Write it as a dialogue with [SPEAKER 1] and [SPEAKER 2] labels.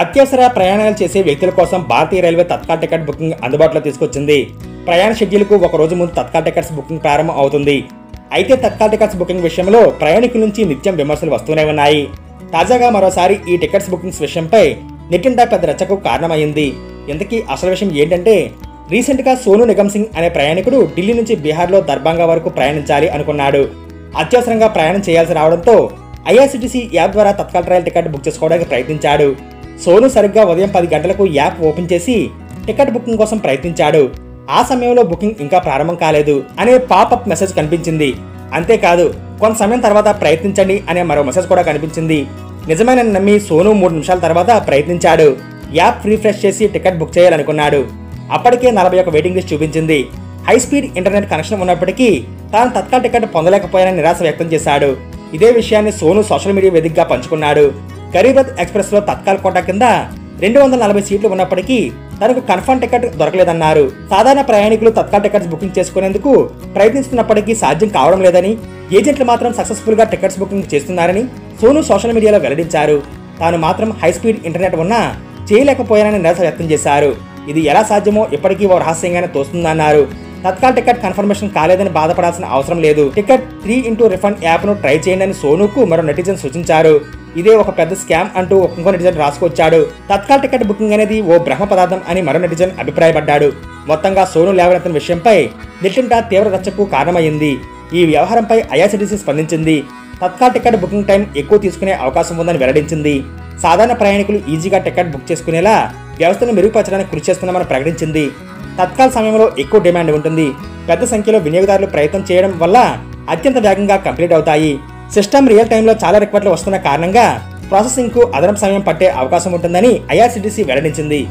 [SPEAKER 1] అత్యవసర ప్రయాణాలు చేసే వ్యక్తుల కోసం భారతీయ రైల్వే తత్కాల్ టికెట్ బుకింగ్ అందుబాటులో తీసుకొచ్చింది. ప్రయాణ షెడ్యూల్కు ఒక రోజు ముందు తత్కాల్ టికెట్స్ బుకింగ్ ప్రారంభం అవుతుంది. అయితే తత్కాల్ టికెట్స్ బుకింగ్ విషయంలో ప్రయాణికుల నుంచి నిత్యం విమర్శలు వస్తూనే ఉన్నాయి. తాజాగా మరోసారి ఈ టికెట్స్ బుకింగ్స్ విషయంపై నెట్టింటా పెద్ద రచ్చకు కారణమైంది. ఇంతకీ అసలు విషయం ఏంటంటే, రీసెంట్ గా సోను నిగమ్ సింగ్ అనే ప్రయాణికుడు ఢిల్లీ నుంచి బీహార్లో దర్భంగా వరకు ప్రయాణించాలి అనుకున్నాడు. అత్యవసరంగా ప్రయాణం చేయాల్సి రావడంతో ఐఆర్సీటీసీ యాప్ ద్వారా తత్కాల్ రైల్ టికెట్ బుక్ చేసుకోవడానికి ప్రయత్నించాడు. సోను సరిగ్గా ఉదయం 10 గంటలకు యాప్ ఓపెన్ చేసి టికెట్ బుకింగ్ కోసం ప్రయత్నించాడు. ఆ సమయంలో బుకింగ్ ఇంకా ప్రారంభం కాలేదు అనే పాపప్ మెసేజ్ కనిపించింది. అంతేకాదు, కొంత సమయం తర్వాత ప్రయత్నించండి అనే మరో మెసేజ్ కూడా కనిపించింది. నిజమేనని నమ్మి సోను 3 నిమిషాల తర్వాత ప్రయత్నించాడు. యాప్ రిఫ్రెష్ చేసి టికెట్ బుక్ చేయాలనుకున్నాడు. అప్పటికే 41 వెయిటింగ్ లిస్ట్ చూపించింది. హై స్పీడ్ ఇంటర్నెట్ కనెక్షన్ ఉన్నప్పటికీ తాను తత్కాల్ టికెట్ పొందలేకపోయానని నిరాశ వ్యక్తం చేశాడు. ఇదే విషయాన్ని సోను సోషల్ మీడియా వేదికగా పంచుకున్నాడు. గరీబ్ రథ్ ఎక్స్ప్రెస్ లో తత్కాల్ కోటా కింద 240 సీట్లు ఉన్నప్పటికీ తనకు కన్ఫర్మ్ టికెట్ దొరకలేదన్నారు. సాధారణ ప్రయాణికులు తత్కాల్ టికెట్స్ బుకింగ్ చేసుకునేందుకు ప్రయత్నిస్తున్నప్పటికీ సాధ్యం కావడం లేదని, ఏజెంట్లు మాత్రం సక్సెస్ఫుల్ గా టికెట్స్ బుకింగ్ చేస్తున్నారని సోను సోషల్ మీడియాలో వెల్లడించారు. తాను మాత్రం హై స్పీడ్ ఇంటర్నెట్ ఉన్నా చేయలేకపోయానని నిరాశ వ్యక్తం చేశారు. ఇది ఎలా సాధ్యమో ఇప్పటికీ ఓ రహస్యంగానే తోస్తుందన్నారు. తత్కాల్ టికెట్ కన్ఫర్మేషన్ కాలేదని బాధపడాల్సిన అవసరం లేదు. టికెట్ 3x రిఫండ్ యాప్ ను ట్రై చేయండి అని సోనుకు మరో నెటిజన్ సూచించారు. ఇదే ఒక పెద్ద స్కామ్ అంటూ ఇంకో నెటిజన్ రాసుకొచ్చాడు. తత్కాల్ టికెట్ బుకింగ్ అనేది ఓ బ్రహ్మ పదార్థం అని మరో నెటిజన్ అభిప్రాయపడ్డాడు. మొత్తంగా సోను లేవనెత్తిన విషయంపై నెట్టింటా తీవ్ర రచ్చకు కారణమైంది. ఈ వ్యవహారంపై ఐఆర్సీటీసీ స్పందించింది. తత్కాల్ టికెట్ బుకింగ్ టైం ఎక్కువ తీసుకునే అవకాశం ఉందని వెల్లడించింది. సాధారణ ప్రయాణికులు ఈజీగా టికెట్ బుక్ చేసుకునేలా వ్యవస్థను మెరుగుపరచడానికి కృషి చేస్తున్నామని ప్రకటించింది. తత్కాల్ సమయంలో ఎక్కువ డిమాండ్ ఉంటుంది. పెద్ద సంఖ్యలో వినియోగదారులు ప్రయత్నం చేయడం వల్ల అత్యంత వేగంగా కంప్లీట్ అవుతాయి. సిస్టమ్ రియల్ టైంలో చాలా రిక్వెస్ట్లు వస్తున్న కారణంగా ప్రాసెసింగ్ కు అదనపు సమయం పట్టే అవకాశం ఉంటుందని ఐఆర్సీటీసీ వెల్లడించింది.